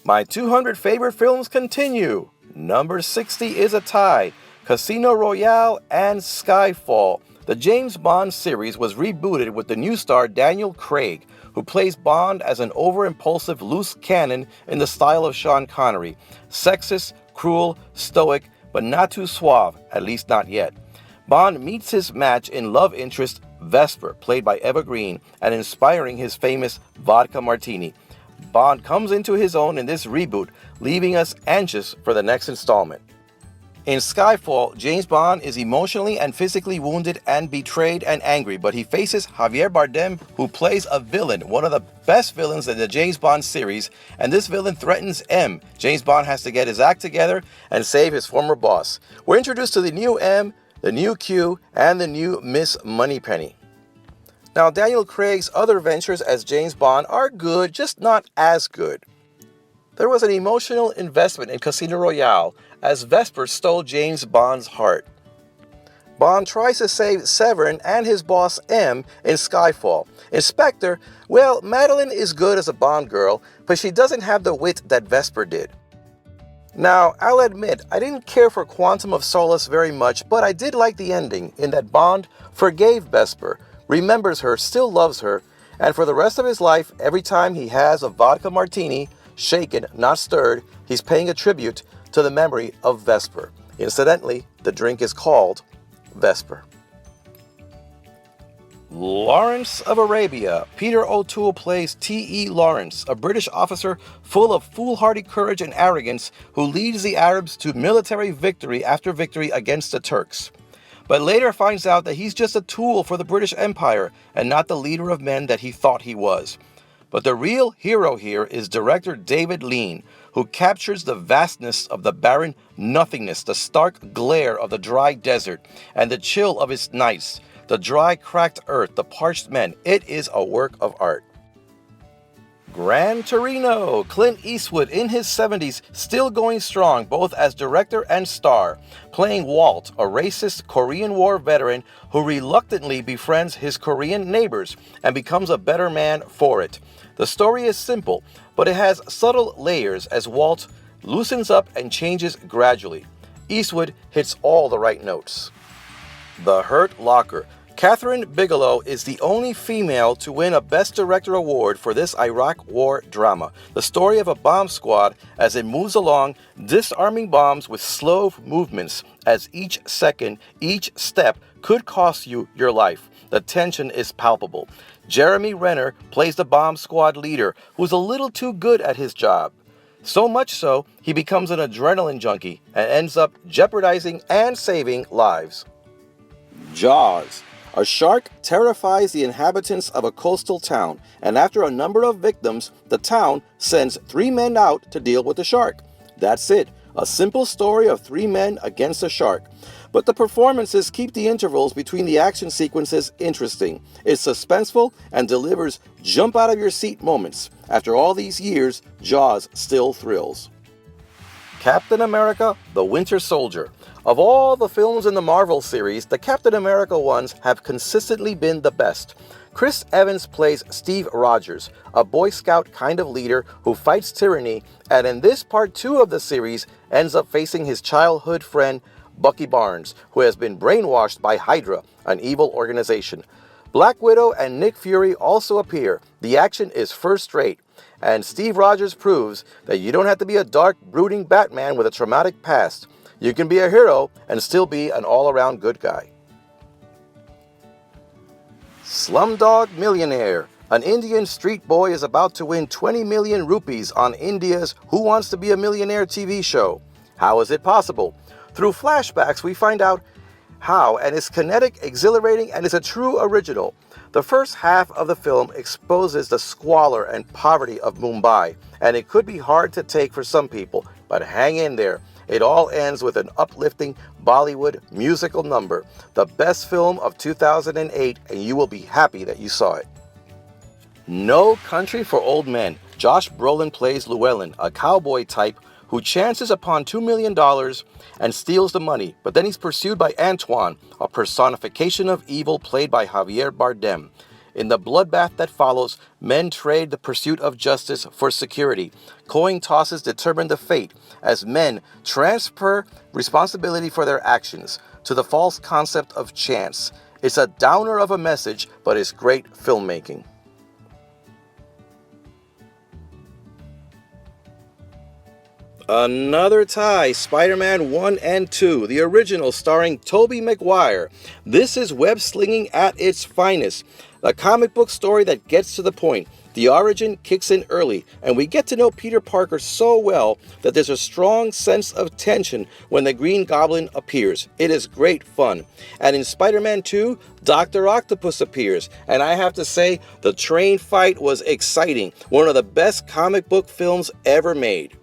My 200 favorite films continue. Number 60 is a tie. Casino Royale and Skyfall. The James Bond series was rebooted with the new star Daniel Craig, who plays Bond as an over-impulsive loose cannon in the style of Sean Connery. Sexist, cruel, stoic, but not too suave, at least not yet. Bond meets his match in love interest Vesper, played by Eva Green, and inspiring his famous vodka martini. Bond comes into his own in this reboot, leaving us anxious for the next installment. In Skyfall, James Bond is emotionally and physically wounded and betrayed and angry, but he faces Javier Bardem, who plays a villain, one of the best villains in the James Bond series, and this villain threatens M. James Bond has to get his act together and save his former boss. We're introduced to the new M, the new Q, and the new Miss Moneypenny. Now, Daniel Craig's other ventures as James Bond are good, just not as good. There was an emotional investment in Casino Royale as Vesper stole James Bond's heart. Bond tries to save Severin and his boss M in Skyfall. In Spectre, well, Madeline is good as a Bond girl, but she doesn't have the wit that Vesper did. Now, I'll admit, I didn't care for Quantum of Solace very much, but I did like the ending, in that Bond forgave Vesper, remembers her, still loves her, and for the rest of his life, every time he has a vodka martini, shaken, not stirred, he's paying a tribute to the memory of Vesper. Incidentally, the drink is called Vesper. Lawrence of Arabia. Peter O'Toole plays T.E. Lawrence, a British officer full of foolhardy courage and arrogance who leads the Arabs to military victory after victory against the Turks, but later finds out that he's just a tool for the British Empire and not the leader of men that he thought he was. But the real hero here is director David Lean, who captures the vastness of the barren nothingness, the stark glare of the dry desert, and the chill of its nights, the dry, cracked earth, the parched men. It is a work of art. Gran Torino. Clint Eastwood in his 70s, still going strong both as director and star, playing Walt, a racist Korean War veteran who reluctantly befriends his Korean neighbors and becomes a better man for it. The story is simple, but it has subtle layers as Walt loosens up and changes gradually. Eastwood hits all the right notes. The Hurt Locker. Catherine Bigelow is the only female to win a Best Director award for this Iraq War drama. The story of a bomb squad as it moves along, disarming bombs with slow movements, as each second, each step could cost you your life. The tension is palpable. Jeremy Renner plays the bomb squad leader, who's a little too good at his job. So much so, he becomes an adrenaline junkie and ends up jeopardizing and saving lives. Jaws. A shark terrifies the inhabitants of a coastal town, and after a number of victims, the town sends 3 men out to deal with the shark. That's it, a simple story of 3 men against a shark. But the performances keep the intervals between the action sequences interesting. It's suspenseful and delivers jump-out-of-your-seat moments. After all these years, Jaws still thrills. Captain America: The Winter Soldier. Of all the films in the Marvel series, the Captain America ones have consistently been the best. Chris Evans plays Steve Rogers, a Boy Scout kind of leader who fights tyranny, and in this part 2 of the series ends up facing his childhood friend Bucky Barnes, who has been brainwashed by Hydra, an evil organization. Black Widow and Nick Fury also appear. The action is first rate, and Steve Rogers proves that you don't have to be a dark, brooding Batman with a traumatic past. You can be a hero and still be an all-around good guy. Slumdog Millionaire. An Indian street boy is about to win 20 million rupees on India's Who Wants to Be a Millionaire TV show. How is it possible? Through flashbacks, we find out how, and it's kinetic, exhilarating, and is a true original. The first half of the film exposes the squalor and poverty of Mumbai, and it could be hard to take for some people, but hang in there. It all ends with an uplifting Bollywood musical number, the best film of 2008, and you will be happy that you saw it. No Country for Old Men. Josh Brolin plays Llewellyn, a cowboy type who chances upon $2 million and steals the money, but then he's pursued by Antoine, a personification of evil played by Javier Bardem. In the bloodbath that follows, men trade the pursuit of justice for security. Coin tosses determine the fate as men transfer responsibility for their actions to the false concept of chance. It's a downer of a message, but it's great filmmaking. Another tie, Spider-Man 1 and 2, the original starring Tobey Maguire. This is web-slinging at its finest. A comic book story that gets to the point. The origin kicks in early, and we get to know Peter Parker so well that there's a strong sense of tension when the Green Goblin appears. It is great fun. And in Spider-Man 2, Dr. Octopus appears, and I have to say, the train fight was exciting. One of the best comic book films ever made.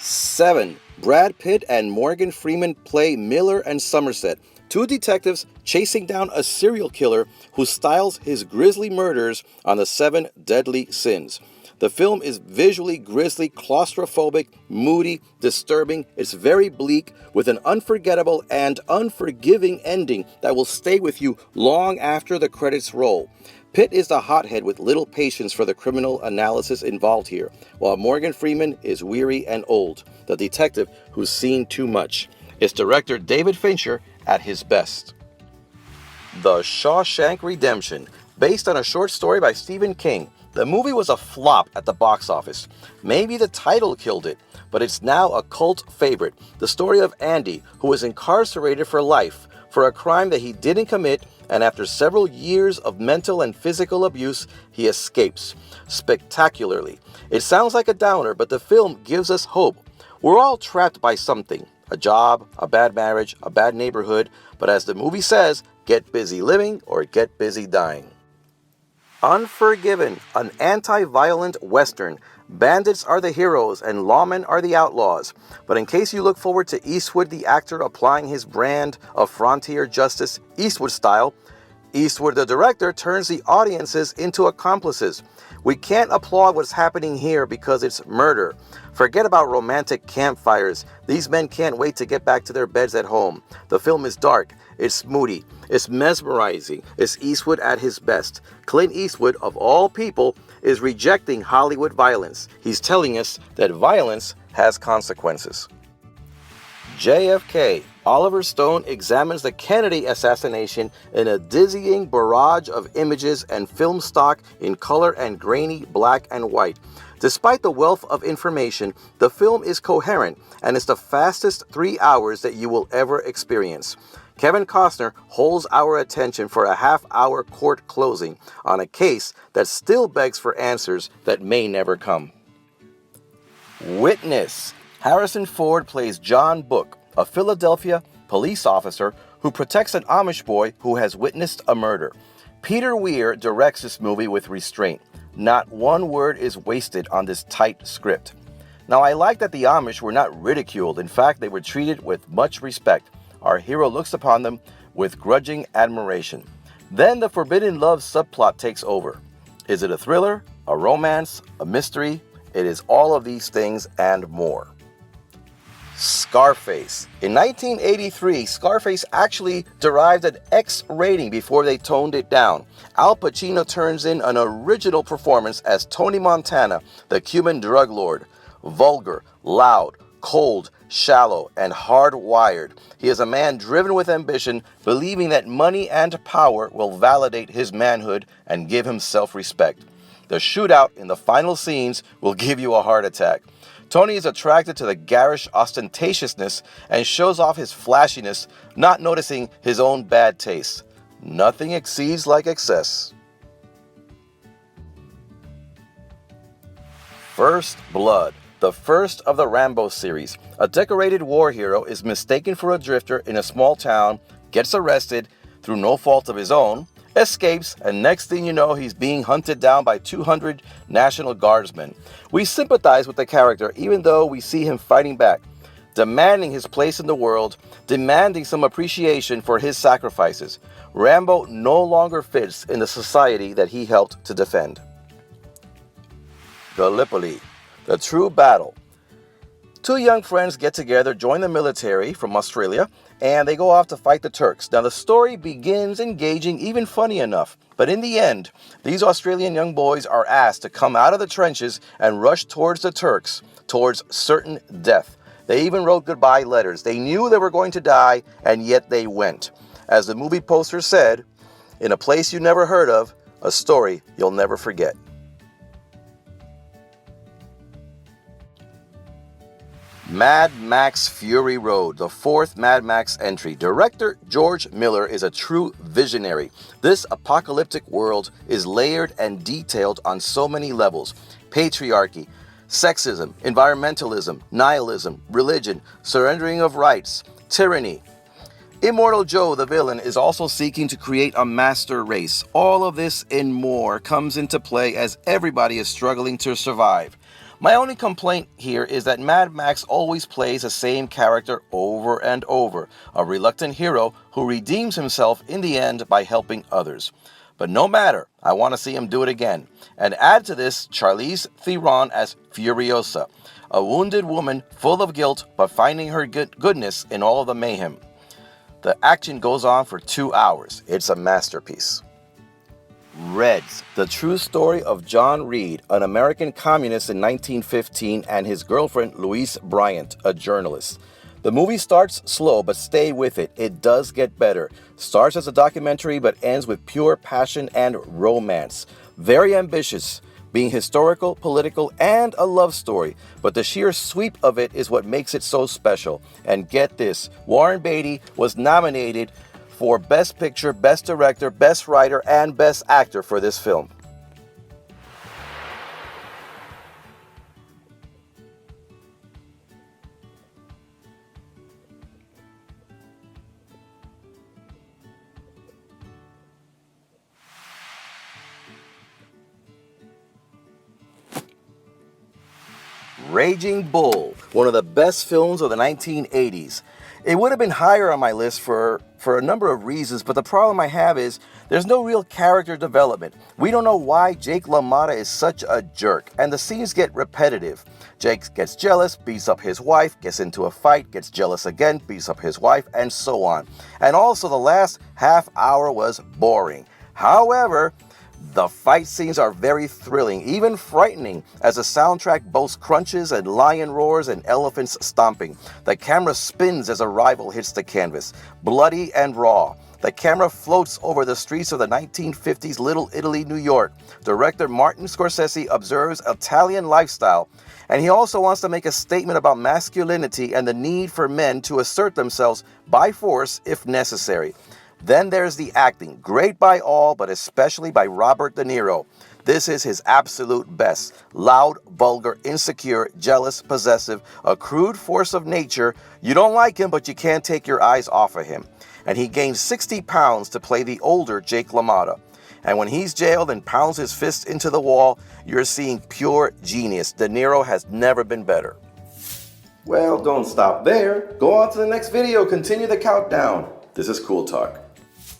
7. Brad Pitt and Morgan Freeman play Miller and Somerset, two detectives chasing down a serial killer who styles his grisly murders on the 7 deadly sins. The film is visually grisly, claustrophobic, moody, disturbing. It's very bleak, with an unforgettable and unforgiving ending that will stay with you long after the credits roll. Pitt is the hothead with little patience for the criminal analysis involved here, while Morgan Freeman is weary and old, the detective who's seen too much. It's director David Fincher at his best. The Shawshank Redemption, based on a short story by Stephen King. The movie was a flop at the box office. Maybe the title killed it, but it's now a cult favorite. The story of Andy, who was incarcerated for life for a crime that he didn't commit, and after several years of mental and physical abuse, he escapes spectacularly. It sounds like a downer, but the film gives us hope. We're all trapped by something, a job, a bad marriage, a bad neighborhood, but as the movie says, get busy living or get busy dying. Unforgiven, an anti-violent Western. Bandits are the heroes and lawmen are the outlaws. But in case you look forward to Eastwood the actor applying his brand of frontier justice, Eastwood style, Eastwood the director turns the audiences into accomplices. We can't applaud what's happening here because it's murder. Forget about romantic campfires. These men can't wait to get back to their beds at home. The film is dark. It's moody. It's mesmerizing. It's Eastwood at his best. Clint Eastwood, of all people, is rejecting Hollywood violence. He's telling us that violence has consequences. JFK. Oliver Stone examines the Kennedy assassination in a dizzying barrage of images and film stock in color and grainy black and white. Despite the wealth of information, the film is coherent and it's the fastest 3 hours that you will ever experience. Kevin Costner holds our attention for a half-hour court closing on a case that still begs for answers that may never come. Witness. Harrison Ford plays John Book, a Philadelphia police officer who protects an Amish boy who has witnessed a murder. Peter Weir directs this movie with restraint. Not one word is wasted on this tight script. Now, I like that the Amish were not ridiculed. In fact, they were treated with much respect. Our hero looks upon them with grudging admiration. Then the forbidden love subplot takes over. Is it a thriller, a romance, a mystery? It is all of these things and more. Scarface. In 1983, Scarface actually derived an X rating before they toned it down. Al Pacino turns in an original performance as Tony Montana, the Cuban drug lord. Vulgar, loud, cold, shallow, and hardwired. He is a man driven with ambition, believing that money and power will validate his manhood and give him self-respect. The shootout in the final scenes will give you a heart attack. Tony is attracted to the garish ostentatiousness and shows off his flashiness, not noticing his own bad taste. Nothing exceeds like excess. First Blood. The first of the Rambo series. A decorated war hero is mistaken for a drifter in a small town, gets arrested through no fault of his own, escapes, and next thing you know, he's being hunted down by 200 National Guardsmen. We sympathize with the character even though we see him fighting back, demanding his place in the world, demanding some appreciation for his sacrifices. Rambo no longer fits in the society that he helped to defend. Gallipoli. The True Battle. Two young friends get together, join the military from Australia, and they go off to fight the Turks. Now, the story begins engaging, even funny enough. But in the end, these Australian young boys are asked to come out of the trenches and rush towards the Turks, towards certain death. They even wrote goodbye letters. They knew they were going to die, and yet they went. As the movie poster said, in a place you never heard of, a story you'll never forget. Mad Max Fury Road, the fourth Mad Max entry. Director George Miller is a true visionary. This apocalyptic world is layered and detailed on so many levels. Patriarchy, sexism, environmentalism, nihilism, religion, surrendering of rights, tyranny. Immortal Joe, the villain, is also seeking to create a master race. All of this and more comes into play as everybody is struggling to survive. My only complaint here is that Mad Max always plays the same character over and over, a reluctant hero who redeems himself in the end by helping others. But no matter, I want to see him do it again. And add to this Charlize Theron as Furiosa, a wounded woman full of guilt but finding her goodness in all of the mayhem. The action goes on for 2 hours. It's a masterpiece. Reds, the true story of John Reed, an American communist in 1915, and his girlfriend Louise Bryant, a journalist. The movie starts slow, but stay with it. It does get better. Starts as a documentary, but ends with pure passion and romance. Very ambitious, being historical, political, and a love story. But the sheer sweep of it is what makes it so special. And get this, Warren Beatty was nominated for Best Picture, Best Director, Best Writer, and Best Actor for this film. Raging Bull, one of the best films of the 1980s. It would have been higher on my list for a number of reasons, but the problem I have is there's no real character development. We don't know why Jake LaMotta is such a jerk, and the scenes get repetitive. Jake gets jealous, beats up his wife, gets into a fight, gets jealous again, beats up his wife, and so on. And also the last half hour was boring. However, the fight scenes are very thrilling, even frightening, as the soundtrack boasts crunches and lion roars and elephants stomping. The camera spins as a rival hits the canvas, bloody and raw. The camera floats over the streets of the 1950s Little Italy, New York. Director Martin Scorsese observes Italian lifestyle, and he also wants to make a statement about masculinity and the need for men to assert themselves by force if necessary. Then there's the acting, great by all, but especially by Robert De Niro. This is his absolute best. Loud, vulgar, insecure, jealous, possessive, a crude force of nature. You don't like him, but you can't take your eyes off of him. And he gained 60 pounds to play the older Jake LaMotta. And when he's jailed and pounds his fist into the wall, you're seeing pure genius. De Niro has never been better. Well, don't stop there. Go on to the next video. Continue the countdown. This is Cool Talk.